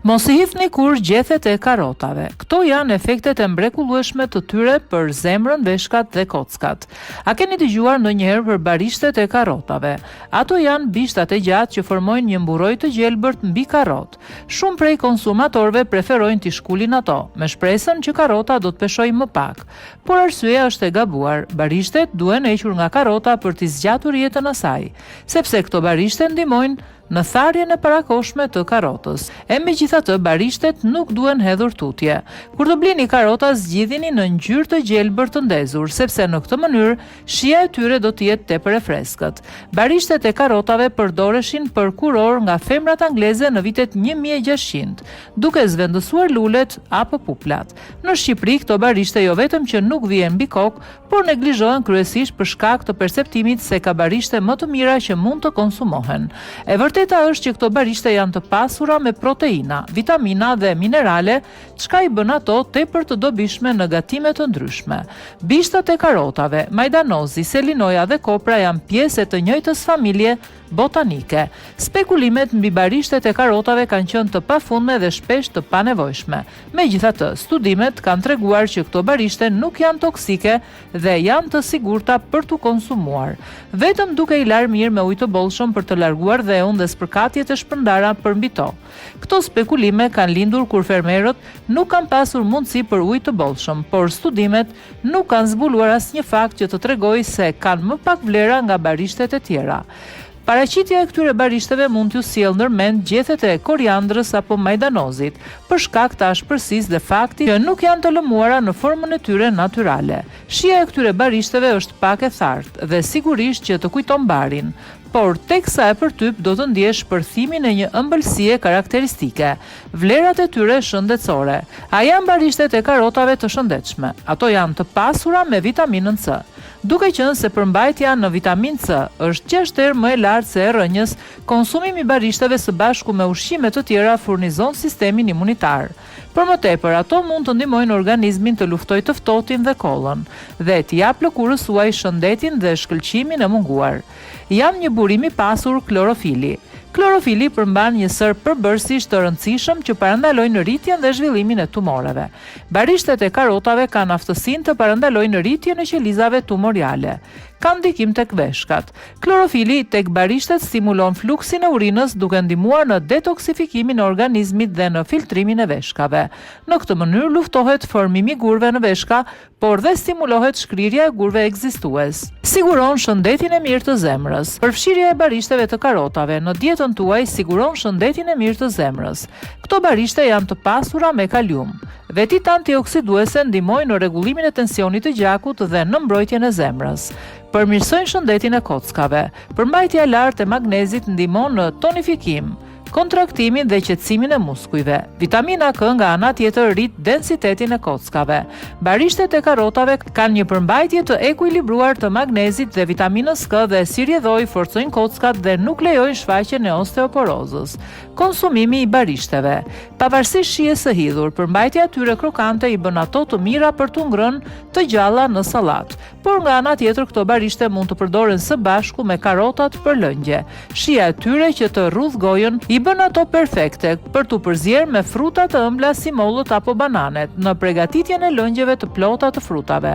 Mos i hidhni kur gjethet e karotave. Këto janë efektet e mrekullueshme të tyre për zemrën, veshkat dhe kockat. A keni dëgjuar ndonjëherë për barishtet e karotave? Ato janë bishtat e gjatë që formojnë një mburojtë të gjelbërt mbi karrot. Shumë prej konsumatorëve preferojnë t'i shkulin ato, me shpresën që karrota do të peshojë më pak. Por arsyeja është e gabuar. Barishtet duhen hequr nga karrota për t'i zgjatur jetën e saj, sepse këto barishte ndihmojnë në tharjen e parakoshme të karrotës. E megjithatë, barishtet nuk duhen hedhur tutje. Kur të blini karrota, zgjidhini në ngjyrë të gjelbërt të ndezur, sepse në këtë mënyrë shija e tyre do të jetë tepër e freskët. Barishtet e karrotave përdoreshin për kuror nga femrat angleze në vitet 1600, duke zvendësuar lulet apo puplat. Në Shqipëri këto barishte jo vetëm që nuk vihen mbi kokë, por neglizhohen kryesisht për shkak të perceptimit se ka barishte më të mira që mund të konsumohen. E vërteta është që këto barishte janë të pasura me proteina, vitamina dhe minerale, çka i bën ato tepër të dobishme në gatime të ndryshme. Bishtat e karrotave, majdanozi, selinoja dhe kopra janë pjesë të njëjtës familje botanike. Spekulimet mbi barishtet e karrotave kanë qenë të pafundme dhe shpesh të panevojshme. Megjithatë, studimet kanë treguar që këto barishte nuk janë toksike dhe janë të sigurta për t'u konsumuar. Vetëm duke i larë mirë me ujë të bollshëm për të larguar dheun dhe spërkatjet e shpërndara përmbi to. Këto spekulime kanë lindur kur fermerët nuk kanë pasur mundësi për ujë të bollshëm, por studimet nuk kanë zbuluar asnjë fakt që të tregojë se kanë më pak vlera nga barishtet e tjera. Paraqitja e këtyre barishteve mund t'ju sjellë ndërmend gjethet e koriandrës apo majdanozit, për shkak të ashpërsisë dhe faktit që nuk janë të lëmuara në formën e tyre natyrale. Shija e këtyre barishteve është pak e thartë dhe sigurisht që të kujton barin, por teksa e përtyp do të ndjesh përthimin e një ëmbëlsie karakteristike. Vlerat e tyre shëndetësore. A janë barishtet e karrotave të shëndetshme? Ato janë të pasura me vitaminën C. Duke qenë se përmbajtja në vitaminë C është 6 herë më e lartë se e rrënjës, konsumimi i barishteve së bashku me ushqime të tjera furnizon sistemin imunitar. Për më tepër, ato mund të ndihmojnë organizmin të luftojë të ftohtin dhe kollën dhe t'i jap lëkurës suaj shëndetin dhe shkëlqimin e munguar. Janë një burim i pasur klorofili. Klorofili përmban një sër përbërësish të rëndësishëm që parandalojnë rritjen dhe zhvillimin e tumoreve. Barishtet e karrotave kanë aftësinë të parandalojnë rritjen e qelizave tumoriale. Ka ndikim tek veshkat. Klorofili tek barishtet stimulon fluksin e urinës duke ndihmuar në detoksifikimin e organizmit dhe në filtrimin e veshkave. Në këtë mënyrë luftohet formimi i gurve në veshka, por dhe stimulohet shkrirja e gurve ekzistues. Siguron shëndetin e mirë të zemrës. Përfshirja e barishteve të karrotave në dietën tuaj siguron shëndetin e mirë të zemrës. Këto barishte janë të pasura me kalium. Vetit antioksiduese ndihmojnë në rregullimin e tensionit të gjakut dhe në mbrojtjen e zemrës. Përmirësojnë shëndetin e kockave. Përmbajtja e lartë e magnezit ndihmon në tonifikim, kontraktimin dhe qetësimin e muskujve. Vitamina K nga ana tjetër rrit densitetin e kockave. Barishtet e karrotave kanë një përmbajtje të ekuilibruar të magnezit dhe vitaminës K dhe si rrjedhoj forcojnë kockat dhe nuk lejojnë shfaqjen e osteoporozës. Konsumimi i barishteve. Pavarësisht shijes së hidhur, përmbajtja e tyre krokante i bën ato të mira për t'u ngrënë të gjalla në sallat. Por nga ana tjetër këto barishte mund të përdoren së bashku me karrotat për lëngje. Shija e tyre që të rrudh gojën i bën ato perfekte për t'u përzierë me fruta të ëmbla si mollët apo bananet në përgatitjen e lëngjeve të plota të frutave.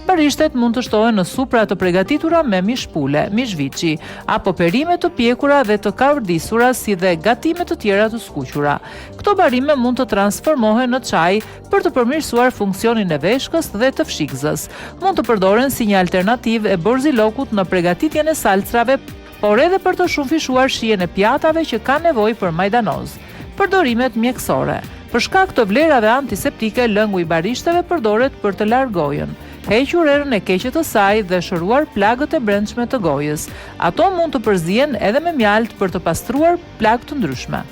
Barishtet mund të shtohen në supra të përgatitura me mish pule, mish viçi, apo perime të pjekura dhe të kavërdisura si dhe gatime të tjera të skuqura. Këto barime mund të transformohen në çaj për të përmirësuar funksionin e veshkës dhe të fshikzës. Mund të përdoren si një alternativë e borzilokut në përgatitjen e salcrave, por edhe për të shumëfishuar shijen e pjatave që kanë nevojë për majdanoz. Përdorimet mjekësore. Për shkak të vlerave antiseptike, lëngu i barishteve përdoret për të larë gojën, hequr erën e keqe të saj dhe shëruar plagët e brendshme të gojës. Ato mund të përzihen edhe me mjalt për të pastruar plagë të ndryshme.